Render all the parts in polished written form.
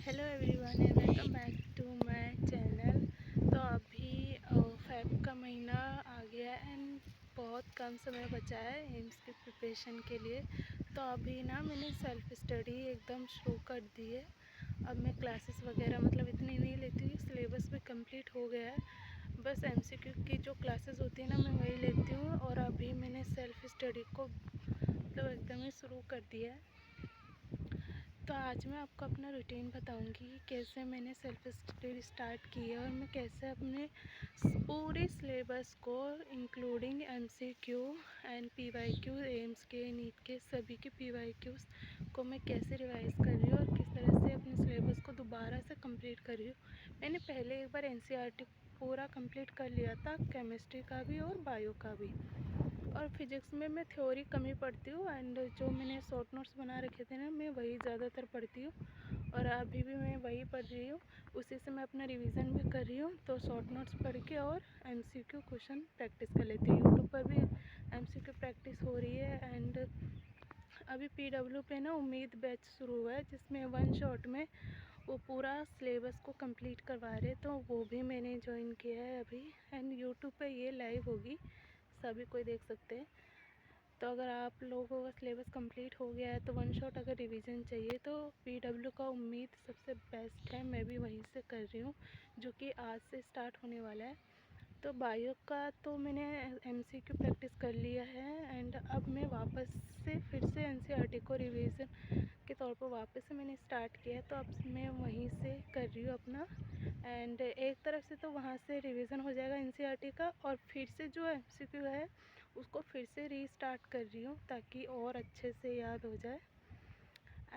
Hello everyone and welcome back to my channel. तो अभी Feb का महीना आ गया है एंड बहुत कम समय बचा है एम्स की प्रिपरेशन के लिए। तो अभी ना मैंने सेल्फ स्टडी एकदम शुरू कर दी है। अब मैं क्लासेस वगैरह मतलब इतनी नहीं लेती हूँ, सिलेबस भी कंप्लीट हो गया है। बस एमसीक्यू की जो क्लासेस होती है ना मैं वही लेती हूँ। और अभी मैंने सेल्फ स्टडी को मतलब एकदम ही शुरू कर दिया है। तो आज मैं आपको अपना रूटीन बताऊंगी कि कैसे मैंने सेल्फ स्टडी स्टार्ट की है और मैं कैसे अपने पूरे सिलेबस को including MCQ and PYQ, AIIMS के, नीट के सभी के पीवाईक्यूज़ को मैं कैसे रिवाइज़ कर रही हूँ और किस तरह से अपने सिलेबस को दोबारा से कंप्लीट कर रही हूँ। मैंने पहले एक बार एनसीईआरटी पूरा कंप्लीट कर लिया था, केमिस्ट्री का भी और बायो का भी। और फिजिक्स में मैं थ्योरी कम ही पढ़ती हूँ एंड जो मैंने शॉर्ट नोट्स बना रखे थे ना मैं वही ज़्यादातर पढ़ती हूँ। और अभी भी मैं वही पढ़ रही हूँ, उसी से मैं अपना रिवीजन भी कर रही हूँ। तो शॉर्ट नोट्स पढ़ के और एमसीक्यू क्वेश्चन प्रैक्टिस कर लेती हूँ। यूट्यूब पर भी एमसीक्यू प्रैक्टिस हो रही है। एंड अभी पीडब्ल्यू पे ना उम्मीद बैच शुरू हुआ है जिसमें वन शॉट में वो पूरा सिलेबस को कंप्लीट करवा रहे, तो वो भी मैंने ज्वाइन किया है अभी। एंड यूट्यूब पे ये लाइव होगी, सभी कोई देख सकते हैं। तो अगर आप लोगों का सिलेबस कंप्लीट हो गया है तो वन शॉट अगर रिवीजन चाहिए तो पीडब्ल्यू का उम्मीद सबसे बेस्ट है। मैं भी वहीं से कर रही हूँ जो कि आज से स्टार्ट होने वाला है। तो बायो का तो मैंने एमसीक्यू प्रैक्टिस कर लिया है एंड अब मैं वापस से फिर से एनसीईआरटी को रिवीजन के तौर पर वापस से मैंने स्टार्ट किया है। तो अब मैं वहीं से कर रही हूँ अपना। एंड एक तरफ से तो वहाँ से रिवीजन हो जाएगा एनसीईआरटी का और फिर से जो एमसीक्यू है उसको फिर से रीस्टार्ट कर रही हूँ ताकि और अच्छे से याद हो जाए।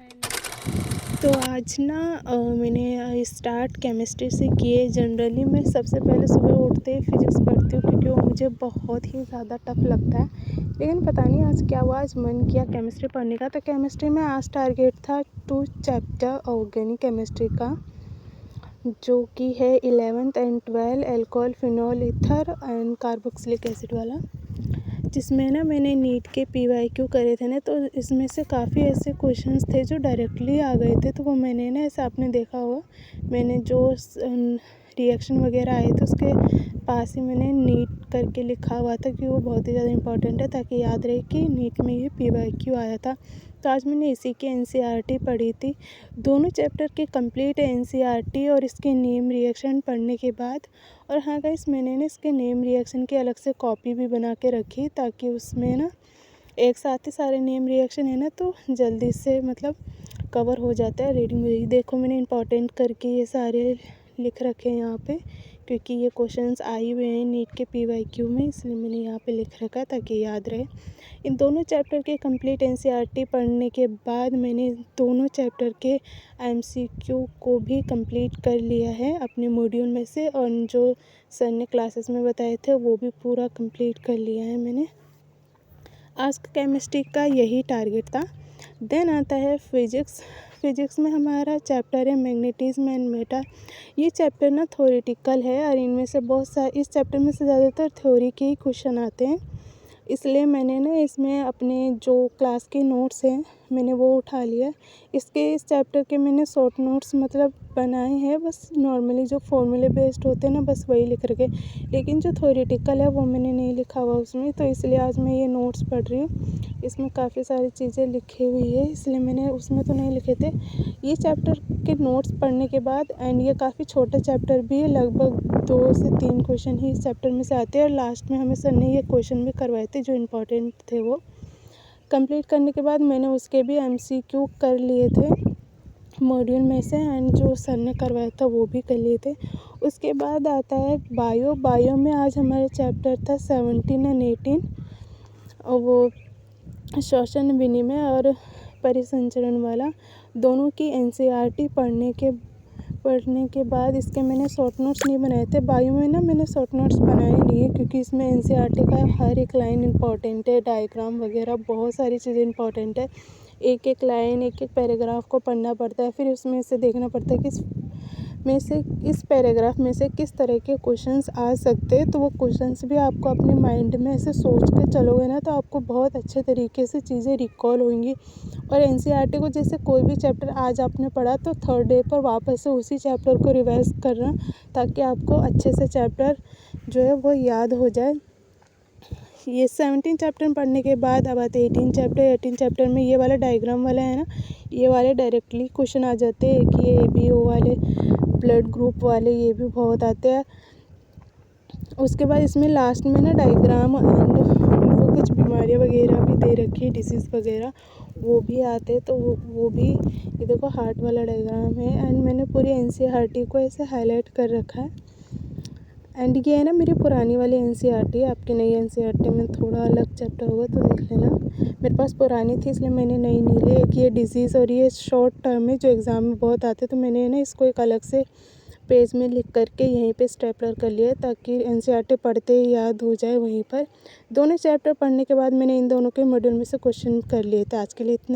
एंड तो आज ना मैंने स्टार्ट केमिस्ट्री से किए। जनरली मैं सबसे पहले सुबह उठते ही फिज़िक्स पढ़ती हूँ क्योंकि वो मुझे बहुत ही ज़्यादा टफ लगता है। लेकिन पता नहीं आज क्या हुआ, आज मन किया केमिस्ट्री पढ़ने का। तो केमिस्ट्री में आज टारगेट था 2 चैप्टर ऑर्गेनिक केमिस्ट्री का, जो कि है 11th and 12 alcohol, phenol, ether and carboxylic acid वाला, जिसमें ना मैंने नीट के पीवाईक्यू करे थे ना। तो इसमें से काफ़ी ऐसे क्वेश्चंस थे जो डायरेक्टली आ गए थे। तो वो मैंने ना, ऐसा आपने देखा होगा, मैंने जो रिएक्शन वगैरह आए थे उसके पास ही मैंने नीट करके लिखा हुआ था कि वो बहुत ही ज़्यादा इंपॉर्टेंट है ताकि याद रहे कि नीट में ये पीवाईक्यू आया था। तो आज मैंने इसी की एनसीईआरटी पढ़ी थी। दोनों चैप्टर की कंप्लीट एनसीईआरटी और इसके नेम रिएक्शन पढ़ने के बाद, और हाँ गाइस, मैंने ना इसके नेम रिएक्शन की अलग से कॉपी भी बना के रखी ताकि उसमें ना एक साथ ही सारे नेम रिएक्शन है ना तो जल्दी से मतलब कवर हो जाता है रीडिंग में। देखो मैंने इंपॉर्टेंट करके ये सारे लिख रखे हैं यहाँ पे, क्योंकि ये क्वेश्चंस आए हुए हैं नीट के पीवाईक्यू में, इसलिए मैंने यहाँ पे लिख रखा है ताकि याद रहे। इन दोनों चैप्टर के कंप्लीट एनसीईआरटी पढ़ने के बाद मैंने दोनों चैप्टर के एमसीक्यू को भी कंप्लीट कर लिया है अपने मॉड्यूल में से, और जो सर ने क्लासेस में बताए थे वो भी पूरा कंप्लीट कर लिया है मैंने। आज का केमिस्ट्री का यही टारगेट था। देन आता है फिजिक्स। फिजिक्स में हमारा चैप्टर है मैग्नेटिज्म एंड मैटर। ये चैप्टर ना थ्योरेटिकल है और इनमें से बहुत सारे, इस चैप्टर में से ज़्यादातर थ्योरी के ही क्वेश्चन आते हैं। इसलिए मैंने ना इसमें अपने जो क्लास के नोट्स हैं मैंने वो उठा लिया। इस चैप्टर के मैंने शॉर्ट नोट्स मतलब बनाए हैं, बस नॉर्मली जो फॉर्मूले बेस्ड होते हैं ना बस वही लिख रखे, लेकिन जो थ्योरेटिकल है वो मैंने नहीं लिखा हुआ उसमें। तो इसलिए आज मैं ये नोट्स पढ़ रही हूँ। इसमें काफ़ी सारी चीज़ें लिखी हुई है, इसलिए मैंने उसमें तो नहीं लिखे थे। ये चैप्टर के नोट्स पढ़ने के बाद, एंड ये काफ़ी छोटा चैप्टर भी है, लगभग 2 से 3 क्वेश्चन ही इस चैप्टर में से आते हैं और लास्ट में हमें सर ने ये क्वेश्चन भी करवाए थे जो इम्पोर्टेंट थे। वो कंप्लीट करने के बाद मैंने उसके भी एमसीक्यू कर लिए थे मॉड्यूल में से, एंड जो सर ने करवाया था वो भी कर लिए थे। उसके बाद आता है बायो। बायो में आज हमारा चैप्टर था 17 एंड 18, और वो श्वसन विनिमय और परिसंचरण वाला। दोनों की एनसीईआरटी पढ़ने के बाद इसके मैंने शॉर्ट नोट्स नहीं बनाए थे। बायो में ना मैंने शॉर्ट नोट्स बनाए नहीं है क्योंकि इसमें एनसीईआरटी का हर एक लाइन इंपॉर्टेंट है, डायग्राम वगैरह बहुत सारी चीज़ें इंपॉर्टेंट है। एक एक लाइन, एक एक पैराग्राफ को पढ़ना पड़ता है, फिर उसमें से देखना पड़ता है कि में से इस पैराग्राफ में से किस तरह के क्वेश्चंस आ सकते हैं। तो वो क्वेश्चंस भी आपको अपने माइंड में ऐसे सोच के चलोगे ना, तो आपको बहुत अच्छे तरीके से चीज़ें रिकॉल होंगी। और एनसीईआरटी को जैसे कोई भी चैप्टर आज आपने पढ़ा तो थर्ड डे पर वापस से उसी चैप्टर को रिवाइज करना, ताकि आपको अच्छे से चैप्टर जो है वो याद हो जाए। ये 17 चैप्टर पढ़ने के बाद अब आते 18 चैप्टर में ये वाला डायग्राम वाला है ना, ये वाले डायरेक्टली क्वेश्चन आ जाते हैं कि ये ABO वाले, ब्लड ग्रुप वाले, ये भी बहुत आते हैं। उसके बाद इसमें लास्ट में ना डायग्राम एंड वो कुछ बीमारियाँ वगैरह भी दे रखी है, डिसीज़ वगैरह वो भी आते हैं। तो वो भी, ये देखो हार्ट वाला डायग्राम है। एंड मैंने पूरी एनसीईआरटी को ऐसे हाईलाइट कर रखा है। एंड ये है ना मेरी पुरानी वाली एनसीईआरटी, आपकी नई एनसीईआरटी में थोड़ा अलग चैप्टर होगा तो देख लेना। मेरे पास पुरानी थी इसलिए मैंने नई नहीं ली। एक ये डिजीज़ और ये शॉर्ट टर्म है जो एग्ज़ाम में बहुत आते, तो मैंने ना इसको एक अलग से पेज में लिख करके यहीं पे स्टेपलर कर लिया, ताकि एनसीईआरटी पढ़ते ही याद हो जाए वहीं पर। दोनों चैप्टर पढ़ने के बाद मैंने इन दोनों के मॉड्यूल में से क्वेश्चन कर लिए थे। आज के लिए इतना।